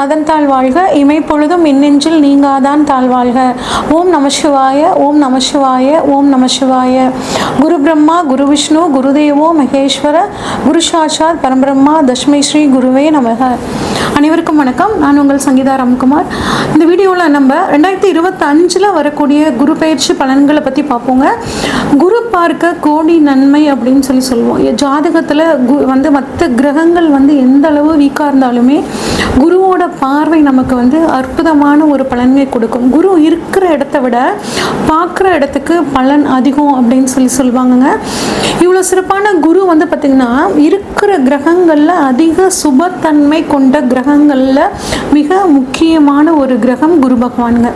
அதன் தாழ் வாழ்க, இமைப்பொழுதும் மின்னெஞ்சில் நீங்காதான் தாழ்வாழ்க. ஓம் நம சிவாய, ஓம் நம சிவாய, ஓம் நம சிவாய. குரு பிரம்மா குரு விஷ்ணு குருதேவோ மகேஸ்வர, குரு சாட்சாத் பரம்பிரம்மா தஸ்மை ஸ்ரீ குருவே நமக. அனைவருக்கும் வணக்கம். நான் உங்கள் சங்கீதா ராம்குமார். இந்த வீடியோவில் நம்ம 2025 வரக்கூடிய குரு பயிற்சி பலன்களை பற்றி பார்ப்போங்க. குரு பார்க்க கோடி நன்மை அப்படின்னு சொல்லுவோம். ஜாதகத்தில் மற்ற கிரகங்கள் எந்த அளவு வீக்காக இருந்தாலுமே குருவோட பார்வை நமக்கு அற்புதமான ஒரு பலன்களை கொடுக்கும். குரு இருக்கிற இடத்த விட பார்க்குற இடத்துக்கு பலன் அதிகம் அப்படின்னு சொல்லுவாங்கங்க. இவ்வளோ சிறப்பான குரு பார்த்திங்கன்னா இருக்கிற கிரகங்களில் அதிக சுபத்தன்மை கொண்ட கிரகங்களில் மிக முக்கியமான ஒரு கிரகம் குரு பகவானுங்க.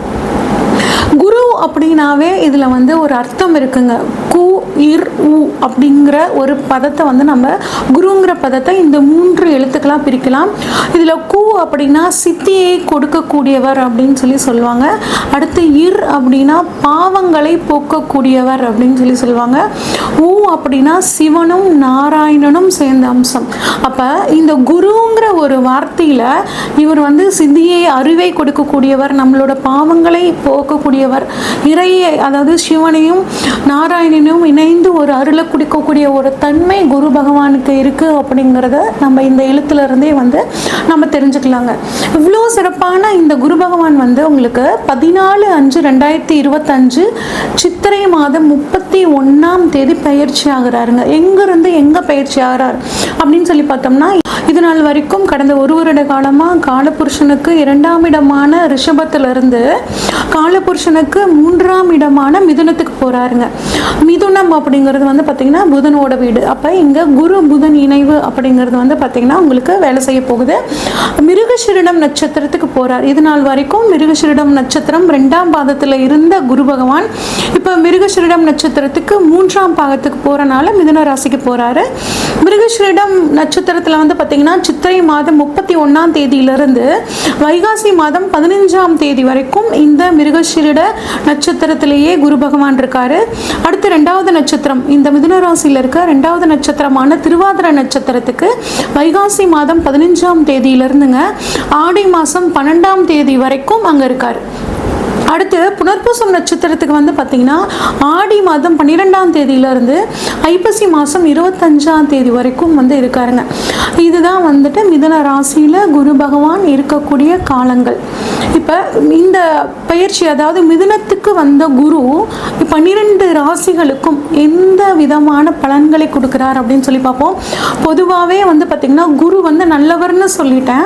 குரு அப்படின்னாவே இதில் ஒரு அர்த்தம் இருக்குங்க. கு இர் உ அப்படிங்கிற ஒரு பதத்தை நம்ம குருங்கிற பதத்தை இந்த 3 எழுத்துக்களாக பிரிக்கலாம். இதில் கு அப்படின்னா சித்தியை கொடுக்கக்கூடியவர் அப்படின்னு சொல்லுவாங்க. அடுத்து இர் அப்படின்னா பாவங்களை போக்கக்கூடியவர் அப்படின்னு சொல்லுவாங்க. உ அப்படின்னா சிவனும் நாராயணனும் சேர்ந்த அம்சம். அப்போ இந்த குருங்கிற ஒரு வார்த்தையில் இவர் சித்தியை அறிவை கொடுக்கக்கூடியவர், நம்மளோட பாவங்களை போக்கக்கூடியவர், இறையை அதாவது சிவனையும் நாராயணனையும் இணைந்து ஒரு அருளை கொடுக்கக்கூடிய ஒரு தன்மை குரு பகவானுக்கு இருக்குது அப்படிங்கிறத நம்ம இந்த எழுத்துலேருந்தே நம்ம தெரிஞ்சுக்கலாங்க. இவ்வளோ சிறப்பான இந்த குரு பகவான் உங்களுக்கு 14/5/2025 சித்திரை மாதம் 31ஆம் தேதி பயிற்சி ஆகிறாருங்க. எங்கேருந்து எங்கே பயிற்சி ஆகிறார் அப்படின்னு பார்த்தோம்னா, இது நாள் வரைக்கும் கடந்த 1 வருட காலமாக காலபுருஷனுக்கு 2ஆம் இடமான ரிஷபத்திலிருந்து காலபுருஷனுக்கு 3ஆம் இடமான மிதுனத்துக்கு போகிறாருங்க. மிதுனம் அப்படிங்கிறது பார்த்திங்கன்னா புதனோட வீடு. அப்போ இங்கே குரு புதன் இணைவு அப்படிங்கிறது பார்த்திங்கன்னா உங்களுக்கு வேலை செய்ய போகுது. மிருகசீரிடம் நட்சத்திரத்துக்கு போகிறார். இது நாள் வரைக்கும் மிருகசீரிடம் நட்சத்திரம் 2ஆம் பாதத்தில் இருந்த குரு பகவான் இப்போ மிருகசீரிடம் நட்சத்திரத்துக்கு 3ஆம் பாகத்துக்கு போகிறனால மிதுன ராசிக்கு போகிறாரு. மிருகசீரிடம் நட்சத்திரத்தில் பார்த்திங்கன்னா சித்திரை மாதம் 31ஆம் தேதியிலிருந்து வைகாசி மாதம் 15ஆம் தேதி வரைக்கும் இந்த மிருகசீரிட நட்சத்திரத்திலேயே குரு பகவான் இருக்காரு. அடுத்து 2வது நட்சத்திரம், இந்த மிதுன ராசியில் இருக்க 2வது நட்சத்திரமான திருவாதிரை நட்சத்திரத்துக்கு வைகாசி மாதம் 15ஆம் தேதியிலிருந்துங்க ஆடி மாதம் 12ஆம் தேதி வரைக்கும் அங்கே இருக்கார். அடுத்து புனர்பூசம் நட்சத்திரத்துக்கு பார்த்தீங்கன்னா ஆடி மாதம் 12ஆம் தேதியிலிருந்து ஐப்பசி மாதம் 25ஆம் தேதி வரைக்கும் இருக்காருங்க. இதுதான் மிதுன ராசியில் குரு பகவான் இருக்கக்கூடிய காலங்கள். இப்போ இந்த பயிற்சி அதாவது மிதுனத்துக்கு வந்த குரு 12 ராசிகளுக்கும் எந்த விதமான பலன்களை கொடுக்குறார் அப்படின்னு பார்ப்போம். பொதுவாகவே பார்த்திங்கன்னா குரு நல்லவர்னு சொல்லிட்டேன்.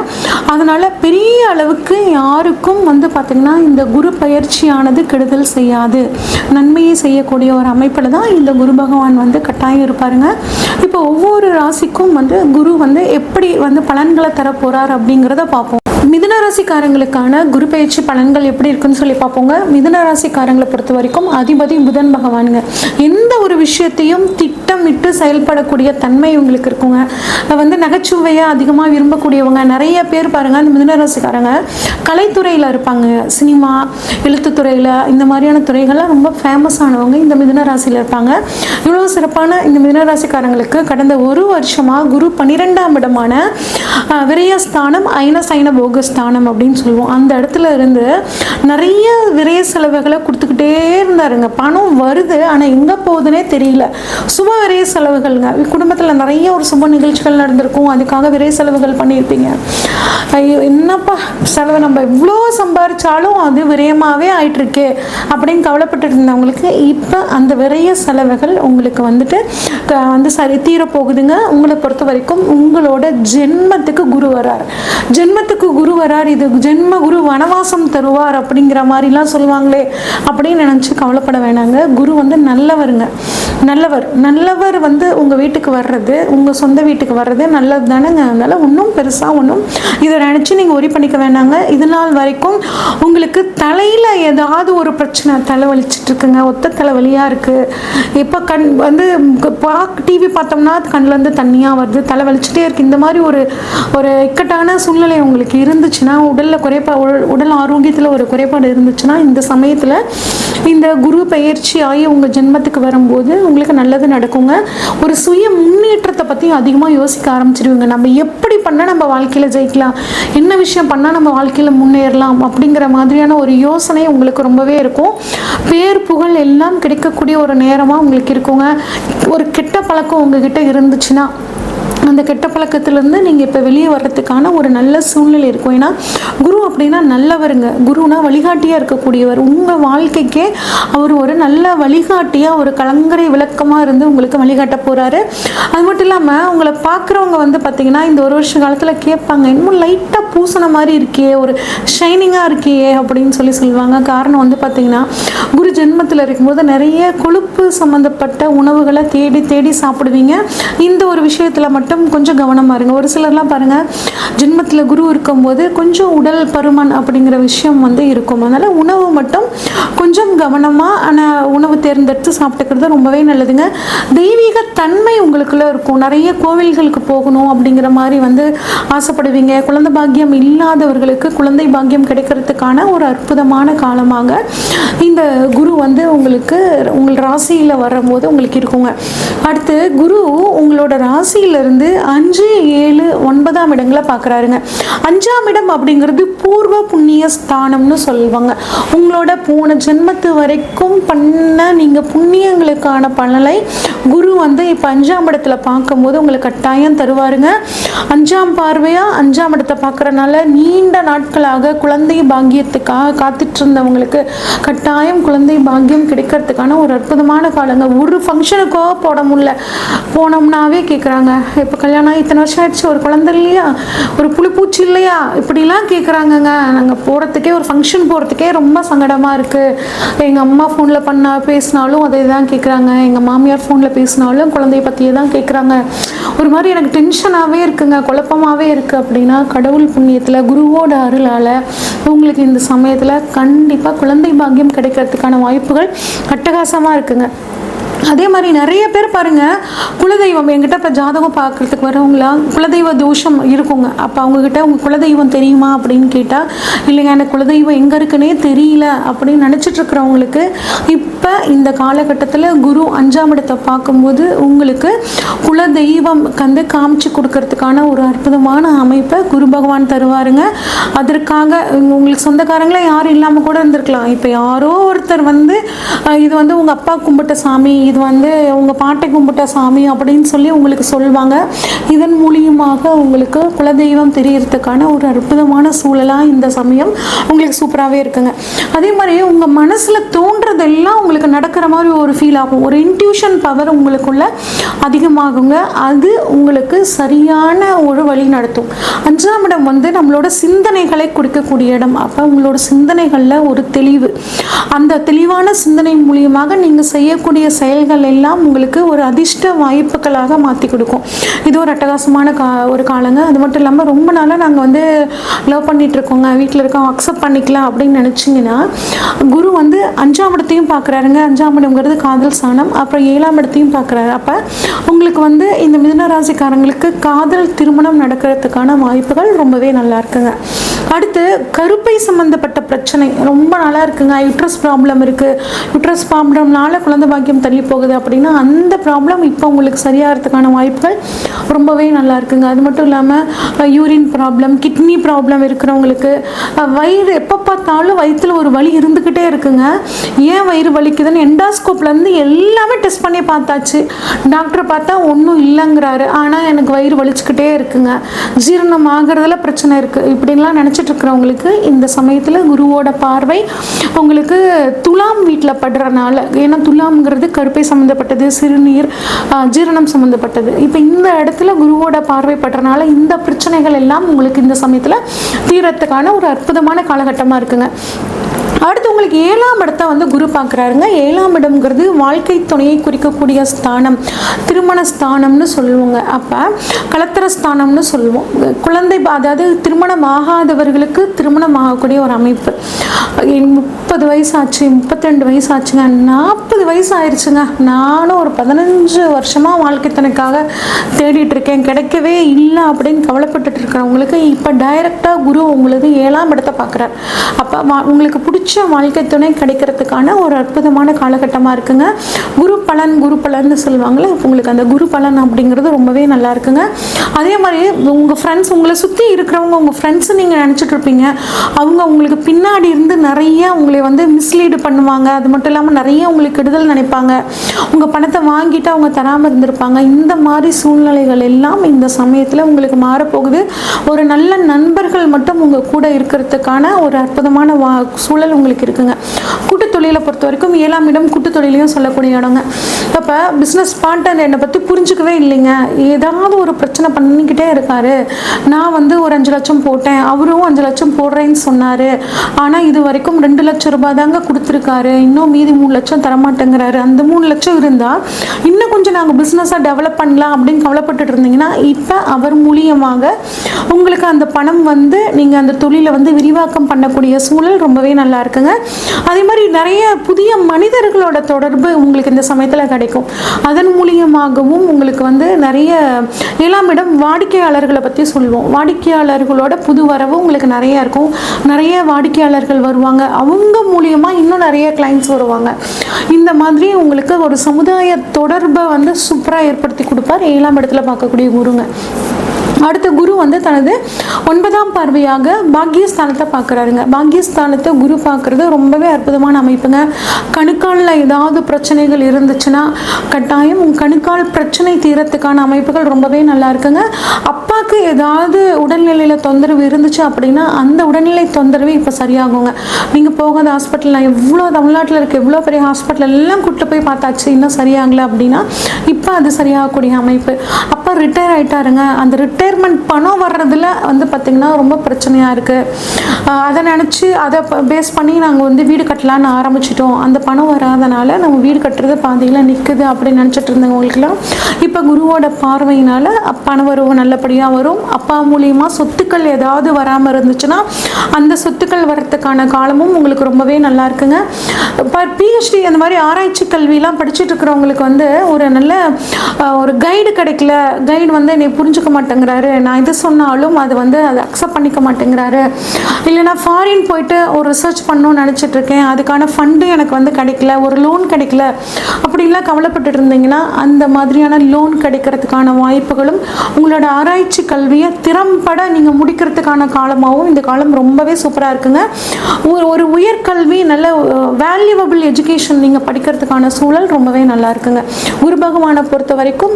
அதனால் பெரிய அளவுக்கு யாருக்கும் பார்த்திங்கன்னா இந்த குரு பயிற்சியானது கெடுதல் செய்யாது, நன்மையை செய்யக்கூடிய ஒரு அமைப்பில் தான் இந்த குரு பகவான் கட்டாயம் இருப்பாருங்க. இப்போ ஒவ்வொரு ராசிக்கும் குரு எப்படி பலன்களை தர போகிறார் அப்படிங்கிறத பார்ப்போம். மிதுன ராசிக்காரங்களுக்கான குரு பயிற்சி பலன்கள் எப்படி இருக்குன்னு பார்ப்போங்க. மிதுன ராசிக்காரங்களை பொறுத்த வரைக்கும் அதிபதி புதன் பகவானுங்க. எந்த ஒரு விஷயத்தையும் திட்டமிட்டு செயல்படக்கூடிய தன்மை உங்களுக்கு இருக்குங்க. நகைச்சுவையாக அதிகமாக விரும்பக்கூடியவங்க நிறைய பேர் பாருங்க. இந்த மிதுன ராசிக்காரங்க கலைத்துறையில் இருப்பாங்க, சினிமா எழுத்துத்துறையில் இந்த மாதிரியான துறைகள்லாம் ரொம்ப ஃபேமஸ் ஆனவங்க இந்த மிதுன ராசியில் இருப்பாங்க. இவ்வளோ சிறப்பான இந்த மிதுன ராசிக்காரங்களுக்கு கடந்த 1 வருஷமாக குரு 12ஆம் இடமான விரயஸ்தானம் ஐனசைன போகஸ்தானம் அப்படின்னு சொல்லுவோம். அந்த இடத்துல இருந்து நிறைய விரய செலவுகளை கொடுத்துக்கிட்டே இருந்தாருங்க. பணம் வருது, ஆனால் எங்கே போகுதுன்னே தெரியல. சுப விரய செலவுகள்ங்க. குடும்பத்தில் நிறைய ஒரு சுப நிகழ்ச்சிகள் நடந்திருக்கும், அதுக்காக விரய செலவுகள் பண்ணியிருப்பீங்க. ஐயோ என்னப்பா செலவு, நம்ம இவ்வளோ சம்பாதிச்சாலும் அது விரயமாகவே ஆயிட்டுருக்கு அப்படின்னு கவலைப்பட்டு இருந்தவங்களுக்கு இப்போ அந்த விரய செலவுகள் உங்களுக்கு சரி தீரப்போகுதுங்க. உங்களை பொறுத்த வரைக்கும் உங்களோட ஜென்மத்துக்கு குரு வரார். ஜென்மத்துக்கு குரு வரார். இது ஜென்ம குரு வனவாசம் தருவார் அப்படிங்கிற மாதிரிலாம் சொல்லுவாங்களே அப்படின்னு நினச்சி கவலைப்பட வேணாங்க. குரு நல்லவருங்க. நல்லவர் உங்கள் வீட்டுக்கு வர்றது, உங்கள் சொந்த வீட்டுக்கு வர்றது நல்லது தானேங்க. அதனால் ஒன்றும் பெருசாக ஒன்றும் இதை நினச்சி நீங்கள் ஒரி பண்ணிக்க வேணாங்க. இது நாள் வரைக்கும் உங்களுக்கு தலையில் ஏதாவது ஒரு பிரச்சனை, தலைவலிச்சிட்டு இருக்குங்க, ஒத்த தலைவலியாக இருக்குது. இப்போ டிவி பார்த்தோம்னா கண்ணிலேருந்து தண்ணியாக வருது, தலைவலிச்சுட்டே இருக்குது. இந்த மாதிரி ஒரு இக்கட்டான சூழ்நிலை உங்களுக்கு இருந்துச்சுன்னா, உடல் ஆரோக்கியத்தில் ஒரு குறைபாடு இருந்துச்சுன்னா இந்த சமயத்தில் இந்த குரு பயிற்சி ஆகி உங்கள் ஜென்மத்துக்கு வரும்போது உங்களுக்கு நல்லது நடக்குங்க. ஒரு சுய முன்னேற்றத்தை பற்றி அதிகமாக யோசிக்க ஆரம்பிச்சிடுவீங்க. நம்ம எப்படி பண்ணால் நம்ம வாழ்க்கையில் ஜெயிக்கலாம், என்ன விஷயம் பண்ணால் நம்ம வாழ்க்கையில் முன்னேறலாம் அப்படிங்கிற மாதிரியான ஒரு யோசனை உங்களுக்கு ரொம்பவே இருக்கும். பேர் புகழ் எல்லாம் கிடைக்கக்கூடிய ஒரு நேரமாக உங்களுக்கு இருக்குங்க. ஒரு கெட்ட பழக்கம் உங்ககிட்ட இருந்துச்சுன்னா அந்த கெட்ட பழக்கத்திலேருந்து நீங்கள் இப்போ வெளியே வர்றதுக்கான ஒரு நல்ல சூழ்நிலை இருக்கும். ஏன்னா குரு அப்படின்னா நல்லவருங்க. குருனா வழிகாட்டியாக இருக்கக்கூடியவர். உங்கள் வாழ்க்கைக்கே அவர் ஒரு நல்ல வழிகாட்டியாக, ஒரு கலங்கரை விளக்கமாக இருந்து உங்களுக்கு வழிகாட்ட போகிறாரு. அது மட்டும் இல்லாமல் உங்களை பார்க்குறவங்க வந்து பார்த்திங்கன்னா இந்த ஒரு வருஷ காலத்தில் கேட்பாங்க, இன்னும் லைட்டாக பூசண மாதிரி இருக்கே, ஒரு ஷைனிங்காக இருக்கியே அப்படின்னு சொல்லுவாங்க. காரணம் வந்து பார்த்திங்கன்னா குரு ஜென்மத்தில் இருக்கும்போது நிறைய கொழுப்பு சம்மந்தப்பட்ட உணவுகளை தேடி தேடி சாப்பிடுவீங்க. இந்த ஒரு விஷயத்தில் மட்டும் கொஞ்சம் கவனமாக இருங்க. ஒரு சிலர்லாம் பாருங்கள், ஜென்மத்தில் குரு இருக்கும்போது கொஞ்சம் உடல் பருமன் அப்படிங்கிற விஷயம் வந்து இருக்கும். அதனால் உணவு மட்டும் கொஞ்சம் கவனமாக உணவு தேர்ந்தெடுத்து சாப்பிட்டுக்கிறது ரொம்பவே நல்லதுங்க. தெய்வீக தன்மை உங்களுக்குள்ளே இருக்கும். நிறைய கோவில்களுக்கு போகணும் அப்படிங்கிற மாதிரி வந்து ஆசைப்படுவீங்க. குழந்தை பாக்கியம் இல்லாதவர்களுக்கு குழந்தை பாக்கியம் கிடைக்கிறதுக்கான ஒரு அற்புதமான காலமாக இந்த குரு வந்து உங்களுக்கு உங்கள் ராசியில் வரும்போது உங்களுக்கு இருக்குங்க. அடுத்து குரு உங்களோட ராசியிலிருந்து 5, 7, 9ஆம் இடங்களை பார்க்குறாருங்க. 5ஆம் இடம் அப்படிங்கிறது பூர்வ புண்ணிய ஸ்தானம்னு சொல்லுவாங்க. உங்களோட போன ஜென்மத்து வரைக்கும் பண்ண நீங்கள் புண்ணியங்களுக்கான பலனை குரு வந்து இப்போ 5ஆம் இடத்துல பார்க்கும்போது உங்களுக்கு கட்டாயம் தருவாருங்க. 5ஆம் பார்வையாக 5ஆம் இடத்தை பார்க்குறனால நீண்ட நாட்களாக குழந்தை பாக்கியத்துக்காக காத்துட்டு இருந்தவங்களுக்கு கட்டாயம் குழந்தை பாக்கியம் கிடைக்கிறதுக்கான ஒரு அற்புதமான காலங்க. ஒரு ஃபங்க்ஷனுக்கோ போட முடியல, போனோம்னாவே கேட்குறாங்க, இப்போ கல்யாணம் இத்தனை வருஷம் ஆயிடுச்சு, ஒரு குழந்தை இல்லையா, ஒரு புளிப்பூச்சி இல்லையா, இப்படிலாம் கேட்குறாங்கங்க. நாங்கள் போகிறதுக்கே, ஒரு ஃபங்க்ஷன் போகிறதுக்கே ரொம்ப சங்கடமாக இருக்குது. எங்கள் அம்மா ஃபோனில் பேசினாலும் அதே தான் கேட்குறாங்க. எங்கள் மாமியார் ஃபோனில் பேசினாலும் குழந்தைய பற்றியே தான் கேட்குறாங்க. ஒரு மாதிரி எனக்கு டென்ஷனாகவே இருக்குங்க, குழப்பமாகவே இருக்குது. அப்படின்னா கடவுள் புண்ணியத்தில் குருவோட அருளால் உங்களுக்கு இந்த சமயத்தில் கண்டிப்பாக குழந்தை பாக்கியம் கிடைக்கிறதுக்கான வாய்ப்புகள் அட்டகாசமாக இருக்குங்க. அதே மாதிரி நிறைய பேர் பாருங்கள், குலதெய்வம் என்கிட்ட இப்போ ஜாதகம் பார்க்குறதுக்கு வரவங்களாம் குலதெய்வ தோஷம் இருக்குங்க. அப்போ அவங்கக்கிட்ட உங்கள் குலதெய்வம் தெரியுமா அப்படின்னு கேட்டால், இல்லைங்க எனக்கு குலதெய்வம் எங்கே இருக்குன்னே தெரியல அப்படின்னு நினச்சிட்ருக்கிறவங்களுக்கு இப்போ இந்த காலகட்டத்தில் குரு 5ஆம் இடத்தை பார்க்கும்போது உங்களுக்கு குலதெய்வம் வந்து காமிச்சு கொடுக்கறதுக்கான ஒரு அற்புதமான அமைப்பை குரு பகவான் தருவாருங்க. அதற்காக உங்களுக்கு சொந்தக்காரங்களே யாரும் இல்லாமல் கூட இருந்திருக்கலாம். இப்போ யாரோ ஒருத்தர் வந்து இது வந்து உங்கள் அப்பா கும்பிட்ட சாமி, இது வந்து உங்கள் பாட்டை கும்பிட்ட சாமி அப்படின்னு சொல்லி உங்களுக்கு சொல்லுவாங்க. இதன் மூலியமாக உங்களுக்கு குலதெய்வம் தெரியறதுக்கான ஒரு அற்புதமான சூழலாக இந்த சமயம் உங்களுக்கு சூப்பராகவே இருக்குங்க. அதே மாதிரி உங்கள் மனசில் தோன்றதெல்லாம் உங்களுக்கு நடக்கிற மாதிரி ஒரு ஃபீல் ஆகும். ஒரு இன்ட்யூஷன் பவர் உங்களுக்குள்ள அதிகமாகுங்க. அது உங்களுக்கு சரியான ஒரு வழி நடத்தும். 5ஆம் இடம் வந்து நம்மளோட சிந்தனைகளை கொடுக்கக்கூடிய இடம். அப்போ உங்களோட சிந்தனைகளில் ஒரு தெளிவு, அந்த தெளிவான சிந்தனை மூலியமாக நீங்கள் செய்யக்கூடிய செயல்கள் எல்லாம் உங்களுக்கு ஒரு அதிர்ஷ்ட வாய்ப்புகளாக மாற்றி கொடுக்கும். இது ஒரு அட்டகாசமான ஒரு காலங்க. அது மட்டும் இல்லாமல் ரொம்ப நாளாக நாங்கள் வந்து லவ் பண்ணிட்டு இருக்கோங்க, வீட்டில் இருக்கோம், அக்செப்ட் பண்ணிக்கலாம் அப்படின்னு நினச்சிங்கன்னா குரு வந்து 5ஆம் இடத்தையும் பார்க்குறாருங்க. 5ஆம் இடம்ங்கிறது காதல் ஸ்தானம். அப்புறம் 7ஆம் இடத்தையும் பார்க்குறாரு. அப்போ உங்களுக்கு வந்து இந்த மிதுன ராசிக்காரங்களுக்கு காதல் திருமணம் நடக்கிறதுக்கான வாய்ப்புகள் ரொம்பவே நல்லா இருக்குங்க. அடுத்து கருப்பை சம்மந்தப்பட்ட பிரச்சனை ரொம்ப நல்லா இருக்குங்க. யூட்ரஸ் ப்ராப்ளம் இருக்குது, யூட்ரஸ் ப்ராப்ளம்னால குழந்தை பாக்கியம் தள்ளி போகுது அப்படின்னா அந்த ப்ராப்ளம் இப்போ உங்களுக்கு சரியாகிறதுக்கான வாய்ப்புகள் ரொம்பவே நல்லா இருக்குங்க. அது மட்டும் இல்லாமல் யூரின் ப்ராப்ளம், கிட்னி ப்ராப்ளம் இருக்கிறவங்களுக்கு வயிறு எப்போ பார்த்தாலும் வயிற்றில் ஒரு வலி இருந்துக்கிட்டே இருக்குங்க. ஏன் வயிறு வலிக்குதுன்னு எண்டாஸ்கோப்லேருந்து எல்லாமே டெஸ்ட் பண்ணி பார்த்தாச்சு. டாக்டரை பார்த்தா ஒன்றும் இல்லைங்கிறாரு. ஆனால் எனக்கு வயிறு வலிச்சுக்கிட்டே இருக்குங்க, ஜீரணம் ஆகிறதுல பிரச்சனை இருக்குது, இப்படின்லாம் நினச்சிட்டு இருக்கிறவங்களுக்கு இந்த சமயத்தில் குருவோட பார்வை உங்களுக்கு துலாம் வீட்டில் படுறனால, ஏன்னா துலாம்ங்கிறது கருப்பை சம்மந்தப்பட்டது, சிறுநீர் ஜீரணம் சம்மந்தப்பட்டது. இப்போ இந்த இடத்துல குருவோட பார்வை படுறனால இந்த பிரச்சனைகள் எல்லாம் உங்களுக்கு இந்த சமயத்தில் தீரத்துக்கான ஒரு அற்புதமான காலகட்டமாக இருக்குங்க. அடுத்து உங்களுக்கு 7ஆம் இடத்தை வந்து குரு பார்க்குறாருங்க. 7ஆம் இடம்ங்கிறது வாழ்க்கை துணையை குறிக்கக்கூடிய ஸ்தானம், திருமண ஸ்தானம்னு சொல்லுவோங்க. அப்போ கலத்திர ஸ்தானம்னு சொல்லுவோம். குழந்தை அதாவது திருமணம் ஆகாதவர்களுக்கு திருமணம் ஆகக்கூடிய ஒரு அமைப்பு. 30 வயசு ஆச்சு, 32 வயசு ஆச்சுங்க, 40 40 வயசு ஆயிடுச்சுங்க. நானும் ஒரு 15 வருஷமாக வாழ்க்கை துணைக்காக தேடிட்டு இருக்கேன், கிடைக்கவே இல்லை அப்படின்னு கவலைப்பட்டுட்டு இருக்கிறவங்களுக்கு இப்போ டைரெக்டாக குரு உங்களுக்கு 7ஆம் இடத்தை பார்க்குறார். அப்போ உங்களுக்கு பிடிச்ச வாழ்க்கை துணை கிடைக்கிறதுக்கான ஒரு அற்புதமான காலகட்டமாக இருக்குங்க. குரு பலன்னு சொல்லுவாங்களே, உங்களுக்கு அந்த குரு பலன் அப்படிங்கிறது ரொம்பவே நல்லா இருக்குங்க. அதே மாதிரி உங்கள் ஃப்ரெண்ட்ஸ், உங்களை சுற்றி இருக்கிறவங்க உங்கள் ஃப்ரெண்ட்ஸு நீங்கள் நினச்சிட்டு இருப்பீங்க, அவங்க உங்களுக்கு பின்னாடி இருந்து நிறைய உங்களை வந்து மிஸ்லீடு பண்ணுவாங்க. அது மட்டும் இல்லாமல் நிறைய உங்களுக்கு கெடுதல் நினைப்பாங்க. உங்கள் பணத்தை வாங்கிட்டு அவங்க தராமல் இருந்திருப்பாங்க. இந்த மாதிரி சூழ்நிலைகள் எல்லாம் இந்த சமயத்தில் உங்களுக்கு மாறப்போகுது. ஒரு நல்ல நண்பர்கள் மட்டும் உங்கள் கூட இருக்கிறதுக்கான ஒரு அற்புதமான சூழல் உங்களுக்கு இருக்குங்க. கூட்டு தொழிலை பொறுத்த வரைக்கும் 7ஆம் இடம் கூட்டு தொழிலையும் சொல்லக்கூடிய இடங்க. அப்போ பிஸ்னஸ் பார்ட்னர் என்னை பற்றி புரிஞ்சுக்கவே இல்லைங்க, ஏதாவது ஒரு பிரச்சனை பண்ணிக்கிட்டே இருக்காரு. நான் வந்து ஒரு 5 லட்சம் போட்டேன், அவரும் 5 லட்சம் போடுறேன்னு சொன்னார், ஆனால் இது வரைக்கும் 2 லட்சம் ரூபாய் தாங்க கொடுத்துருக்காரு, இன்னும் மீதி 3 லட்சம் தரமாட்டேங்கிறாரு. அந்த 3 லட்சம் இருந்தால் இன்னும் கொஞ்சம் நாங்கள் பிஸ்னஸாக டெவலப் பண்ணலாம் அப்படின்னு கவலைப்பட்டு இருந்தீங்கன்னா, இப்போ அவர் மூலியமாக உங்களுக்கு அந்த பணம் வந்து நீங்கள் அந்த தொழிலை வந்து விரிவாக்கம் பண்ணக்கூடிய சூழல் ரொம்பவே நல்லா இருக்குங்க. அதே மாதிரி நிறைய புதிய மனிதர்களோட தொடர்பு உங்களுக்கு இந்த சமயத்தில் கிடைக்கும். அதன் மூலியமாகவும் உங்களுக்கு வந்து நிறைய 7ஆம் இடம் வாடிக்கையாளர்களை பற்றி சொல்லுவோம். வாடிக்கையாளர்களோட புது வரவு உங்களுக்கு நிறைய இருக்கும். நிறைய வாடிக்கையாளர்கள் வருவாங்க, அவங்க மூலியமாக இன்னும் நிறைய கிளைண்ட்ஸ் வருவாங்க. இந்த மாதிரி உங்களுக்கு ஒரு சமுதாய தொடர்பை வந்து சூப்பராக ஏற்படுத்தி கொடுப்பார் 7ஆம் இடத்துல பார்க்கக்கூடிய குருங்க. அடுத்த குரு வந்து தனது 9ஆம் பார்வையாக பாக்கியஸ்தானத்தை பார்க்குறாருங்க. பாக்கியஸ்தானத்தை குரு பார்க்குறது ரொம்பவே அற்புதமான அமைப்புங்க. கணுக்காலில் ஏதாவது பிரச்சனைகள் இருந்துச்சுன்னா கட்டாயம் உங்கள் கணுக்கால் பிரச்சனை தீரத்துக்கான அமைப்புகள் ரொம்பவே நல்லா இருக்குங்க. அப்பாவுக்கு ஏதாவது உடல்நிலையில் தொந்தரவு இருந்துச்சு அப்படின்னா அந்த உடல்நிலை தொந்தரவு இப்போ சரியாகுங்க. நீங்கள் போகாத ஹாஸ்பிட்டல், எவ்வளோ தமிழ்நாட்டில் இருக்க எவ்வளோ பெரிய ஹாஸ்பிட்டல் எல்லாம் கூப்பிட்டு போய் பார்த்தாச்சு, இன்னும் சரியாகலை அப்படின்னா இப்போ அது சரியாகக்கூடிய அமைப்பு. அப்பா ரிட்டையர் ஆகிட்டாருங்க, அந்த ரிட்டையர்மெண்ட் பணம் வர்றதுல வந்து பார்த்திங்கன்னா ரொம்ப பிரச்சனையாக இருக்குது. அதை நினச்சி அதை பேஸ் பண்ணி நாங்கள் வந்து வீடு கட்டலான்னு ஆரம்பிச்சிட்டோம், அந்த பணம் வராதனால நம்ம வீடு கட்டுறது பாதியில் நிற்குது அப்படின்னு நினச்சிட்டு இருந்தவங்களுக்குலாம் இப்போ குருவோட பார்வையினால் பண வரவு நல்லபடியாக வரும். அப்பா மூலியமாக சொத்துக்கள் ஏதாவது வராமல் இருந்துச்சுன்னா அந்த சொத்துக்கள் வர்றதுக்கான காலமும் உங்களுக்கு ரொம்பவே நல்லா இருக்குங்க. இப்போ பிஹெச்டி அந்த மாதிரி ஆராய்ச்சி கல்வியெலாம் படிச்சுட்டு இருக்கிறவங்களுக்கு வந்து ஒரு நல்ல ஒரு கைடு கிடைக்கல, கைடு வந்து என்னை புரிஞ்சுக்க மாட்டேங்கிறாரு, நான் இது சொன்னாலும் அது வந்து அதை அக்செப்ட் பண்ணிக்க மாட்டேங்கிறாரு, இல்லைனா ஃபாரின் போயிட்டு ஒரு ரிசர்ச் பண்ணணும்னு நினச்சிட்டு இருக்கேன், அதுக்கான ஃபண்டு எனக்கு வந்து கிடைக்கல, ஒரு லோன் கிடைக்கல அப்படின்லாம் கவலைப்பட்டு இருந்தீங்கன்னா அந்த மாதிரியான லோன் கிடைக்கிறதுக்கான வாய்ப்புகளும் உங்களோட ஆராய்ச்சி கல்வியை திறம்பட நீங்கள் முடிக்கிறதுக்கான காலமாகவும் இந்த காலம் ரொம்பவே சூப்பராக இருக்குங்க. ஒரு உயர்கல்வி நல்ல வேல்யூவபிள் எஜுகேஷன் நீங்கள் படிக்கிறதுக்கான சூழல் ரொம்பவே நல்லா இருக்குங்க. குரு பகவானை பொறுத்த வரைக்கும்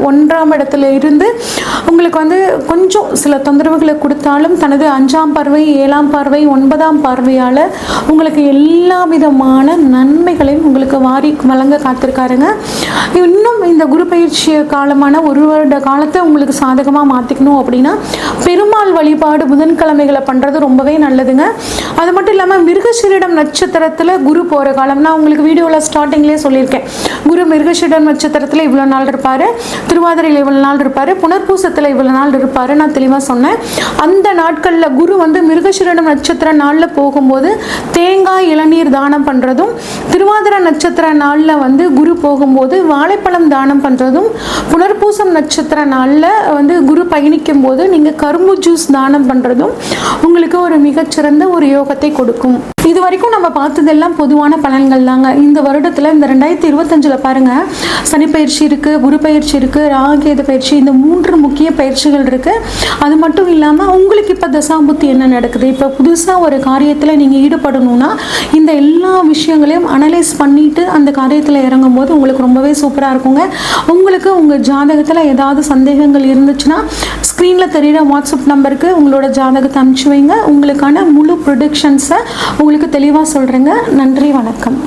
1ஆம் இடத்துல இருந்து உங்களுக்கு வந்து கொஞ்சம் சில தொந்தரவுகளை கொடுத்தாலும் தனது 5ஆம் பார்வை, 7ஆம் பார்வை, 9ஆம் பார்வையால் உங்களுக்கு எல்லா விதமான நன்மைகளையும் உங்களுக்கு வாரி வழங்க காத்திருக்காருங்க. இன்னும் இந்த குரு பயிற்சி காலமான 1 வருட காலத்தை உங்களுக்கு சாதகமாக மாற்றிக்கணும் அப்படின்னா பெருமாள் வழிபாடு புதன்கிழமைகளை பண்ணுறது ரொம்பவே நல்லதுங்க. அது மட்டும் இல்லாமல் மிருகசீரிடம் நட்சத்திரத்தில் குரு போகிற காலம், நான் உங்களுக்கு வீடியோவில் ஸ்டார்டிங்லேயே சொல்லியிருக்கேன், குரு மிருகசீரிடம் நட்சத்திரத்தில் இவ்வளோ நாள் இருப்பார், திருவாதிரையில் இவ்வளோ நாள் இருப்பார், புனர்பூசத்தில் இவ்வளோ நாள் இருப்பார், நான் தெளிவாக சொன்னேன். அந்த நாட்களில் குரு வந்து மிருகசீரிடம் நட்சத்திர நாளில் போகும்போது தேங்காய் இளநீர் தானம் பண்ணுறதும், திருவாதிரை நட்சத்திர நாளில் வந்து குரு போகும்போது வாழைப்பழம் தானம் பண்ணுறதும், புனர்பூசம் நட்சத்திர நாளில் வந்து குரு பயணிக்கும் போது நீங்கள் கரும்பு ஜூஸ் தானம் பண்ணுறதும் உங்களுக்கு ஒரு மிகச்சிறந்த ஒரு யோகத்தை கொடுக்கும். இது வரைக்கும் நம்ம பார்த்ததெல்லாம் பொதுவான பலன்கள் தாங்க. இந்த வருடத்தில் இந்த 2025 பாருங்கள், சனி பயிற்சி இருக்குது, குரு பயிற்சி இருக்குது, ராகேது பயிற்சி, இந்த 3 முக்கிய பயிற்சிகள் இருக்குது. அது மட்டும் இல்லாமல் உங்களுக்கு இப்போ தசாபுத்தி என்ன நடக்குது, இப்போ புதுசாக ஒரு காரியத்தில் நீங்கள் ஈடுபடணும்னா இந்த எல்லா விஷயங்களையும் அனலைஸ் பண்ணிவிட்டு அந்த காரியத்தில் இறங்கும் போது உங்களுக்கு ரொம்பவே சூப்பராக இருக்குங்க. உங்களுக்கு உங்கள் ஜாதகத்தில் ஏதாவது சந்தேகங்கள் இருந்துச்சுன்னா ஸ்க்ரீனில் தெரிகிற வாட்ஸ்அப் நம்பருக்கு உங்களோட ஜாதகத்தை அனுப்பிச்சு வைங்க. உங்களுக்கான முழு ப்ரொடிக்ஷன்ஸை உங்களுக்கு தெளிவாக சொல்கிறேங்க. நன்றி, வணக்கம்.